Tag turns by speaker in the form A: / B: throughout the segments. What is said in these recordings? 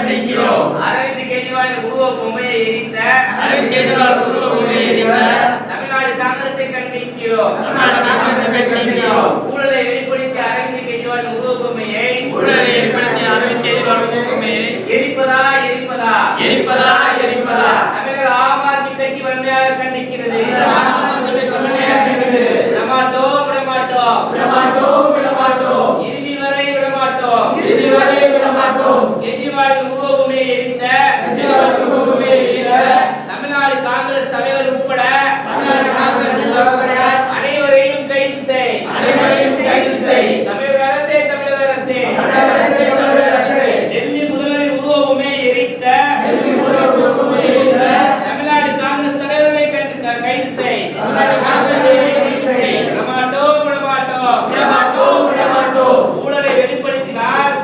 A: கண்டிக்கிறோம்.
B: அரவிந்த் கெஜ்ரிவாலின் உருவ பொம்மையை எரித்த தமிழ்நாடு காங்கிரஸை கண்டிக்கிறோம். ஊழலை வெளிப்படுத்தி அரவிந்த் கெஜ்ரிவாலின் உருவ பொம்மையை எரிப்பதா தமிழக ஆம் ஆத்மி கட்சி வன்மையாக கண்டிக்கிறது. விடமாட்டோம் இறுதி வரை விடமாட்டோம். கெஜ்ரிவாலின் உருவ பொம்மையை எரித்த தமிழ்நாடு காங்கிரஸ் தலைவர் உட்பட அனைவரையும் கைது செய். தமிழக அரசே டெல்லி முதல்வரின் உருவ பொம்மையை எரித்த தமிழ்நாடு காங்கிரஸ் தலைவர்களை கைது செய். விடமாட்டோம். ஊழலை வெளிப்படுத்தினால்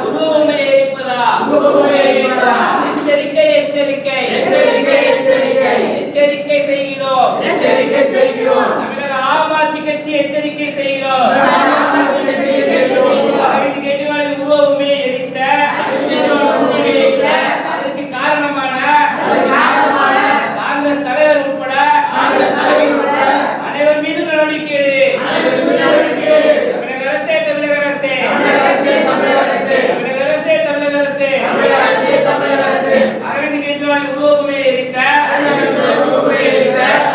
B: உருவ பொம்மையை எரிப்பதா? எச்சரிக்கை செய்கிறோம். தமிழக ஆம் ஆத்மி கட்சி எச்சரிக்கை செய்கிறோம். அரவிந்த் கெஜ்ரிவாலின் உருவ பொம்மையை எரித்த அதற்கு காரணமான காங்கிரஸ் தலைவர் உட்பட அனைவர் மீது நடவடிக்கை எடு. தமிழக அரசே அரவிந்த் கெஜ்ரிவாலின் உருவ பொம்மையை எரித்த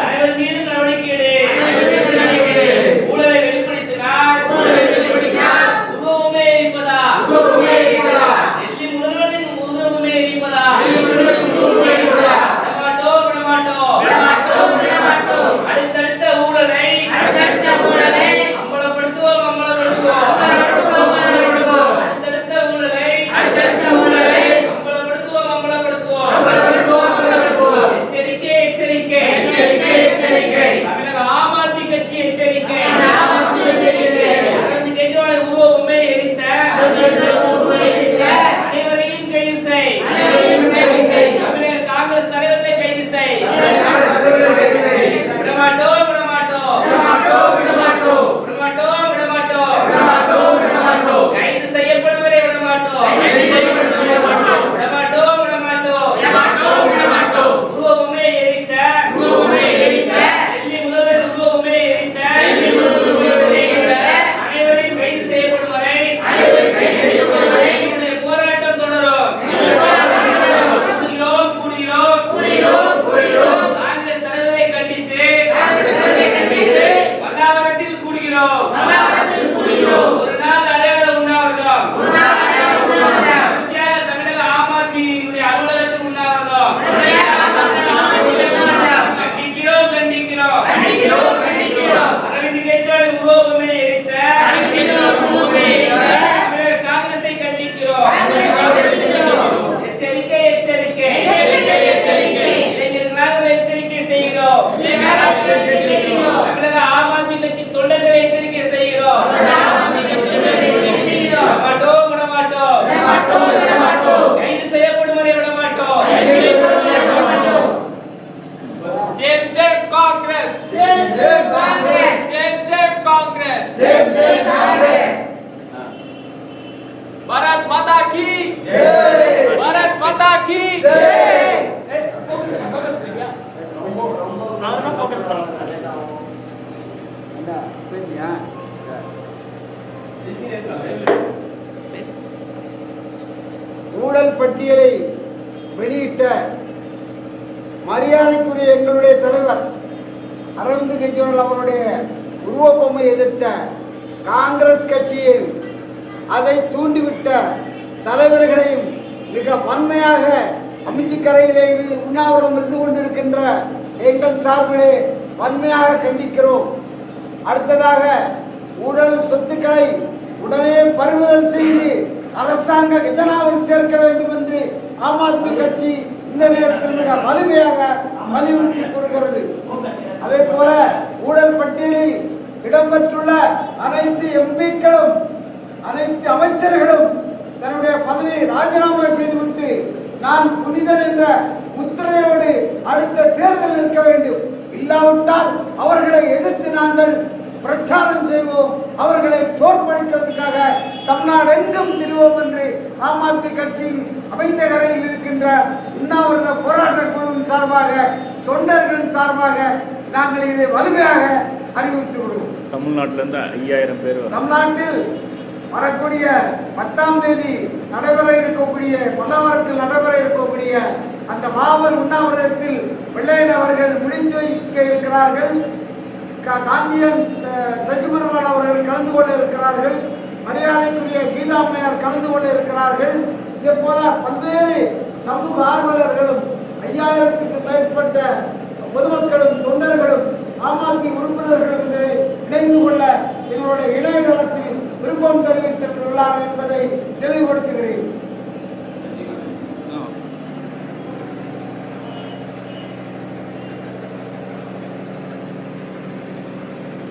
B: அனைவர் மீது நடவடிக்கை எடு. ஊழலை வெளிப்படுத்தினால் உருவ பொம்மையை எரிப்பதா? டெல்லி முதல்வரின் உருவ பொம்மையை எரிப்பதா? விடமாட்டோம். அடுத்தடுத்த ஊழலை அம்பலப்படுத்துவோம். அடுத்தடுத்த ஊழலை அம்பலப்படுத்துவோம். எச்சரிக்கை. தமிழக ஆம் ஆத்மி கட்சி எச்சரிக்கை. அரவிந்த் கெஜ்ரிவாலின் உருவ பொம்மையை எரித்த அனைவரையும் கைது செய். தமிழக காங்கிரஸ் தலைவர்களை கைது செய். விடமாட்டோம். கைது செய்யப்படுவதை விடமாட்டோம். உருவ பொம்மையை எரித்த டெல்லி முதல்வர் உருவ பொம்மையை எரித்த அனைவரையும் கைது செய்யப்படும் வரை போராட்டம் தொடரும். கூடுகிறோம். காங்கிரஸ் தலைவரை கண்டித்து பல்லாவரத்தில் கூடுகிறோம். ஒரு நாள் அடையாள உண்ணாவிரதம். தமிழக ஆம் ஆத்மியினுடைய அலுவலகத்தில் உண்ணாவிரதம். கண்டிக்கிறோம். அரவிந்த் கெஜ்ரிவாலின் உருவ பொம்மையை எரித்த தமிழக காங்கிரஸை கண்டிக்கிறோம். எச்சரிக்கை. இளைஞர்களால் எச்சரிக்கை செய்கிறோம். தமிழக ஆம் ஆத்மி கட்சி தொண்டர்களை எச்சரிக்கை செய்கிறோம். விடமாட்டோம். கைது செய்யப்படும் வரை விடமாட்டோம்.
A: Save Congress. भारत माता की
C: ஊழல் பட்டியலை வெளியிட்ட மரியாதைக்குரிய எங்களுடைய தலைவர் அரவிந்த் கெஜ்ரிவால் அவருடைய உருவ பொம்மை எதிர்த்த காங்கிரஸ் கட்சியையும் அதை தூண்டிவிட்ட தலைவர்களையும் மிக வன்மையாக அமைச்சிக்கரையிலே உண்ணாவிரதம் இருந்து கொண்டிருக்கின்ற எங்கள் சார்பிலே வன்மையாக கண்டிக்கிறோம். அடுத்ததாக ஊழல் சொத்துக்களை உடனே பறிமுதல் செய்து அரசாங்க கஜனாவில் சேர்க்க வேண்டும் என்று ஆம் ஆத்மி கட்சி இந்த நேரத்தில் மிக வலிமையாக வலியுறுத்தி கூறுகிறது. அதே போல ஊழல் பட்டியலில் இடம்பெற்றுள்ள அனைத்து எம்பிக்களும் அனைத்து அமைச்சர்களும் தன்னுடைய பதவியை ராஜினாமா செய்துவிட்டு நான் புனிதன் என்ற முத்திரையோடு அடுத்த தேர்தல் நிற்க வேண்டும். இல்லாவிட்டால் அவர்களை எதிர்த்து நாங்கள் பிரச்சாரம் செய்வோம், அவர்களை தோற்கடிக்கிறதுக்காக தமிழ்நாடு எங்கும் திரிவோம் என்று ஆம் ஆத்மி கட்சியின் அமைந்த கரையில் இருக்கின்ற உண்ணாவிரத போராட்ட குழுவின் சார்பாக, தொண்டர்களின் சார்பாக நாங்கள் இதை வலிமையாக அறிவித்து விடுவோம்.
D: தமிழ்நாட்டிலிருந்து 5000 பேர்
C: தமிழ்நாட்டில் வரக்கூடிய 10ஆம் தேதி நடைபெற இருக்கக்கூடிய பல்லாவரத்தில் நடைபெற இருக்கக்கூடிய அந்த மாபெரும் உண்ணாவிரதத்தில் வெள்ளையன் அவர்கள் முடித்து வைக்க இருக்கிறார்கள். காந்தியன் சசிபெருமாள் அவர்கள் கலந்து கொள்ள இருக்கிறார்கள். மரியாதைக்குரிய கீதாம்மையார் கலந்து கொள்ள இருக்கிறார்கள். இதே போல பல்வேறு சமூக ஆர்வலர்களும் 5000க்கும் மேற்பட்ட பொதுமக்களும் தொண்டர்களும் ஆம் ஆத்மி உறுப்பினர்களும் இதில் இணைந்து கொள்ள எங்களுடைய இணையதளத்தில் விருப்பம் தெரிவித்துள்ளார் என்பதை தெளிவுபடுத்துகிறேன்.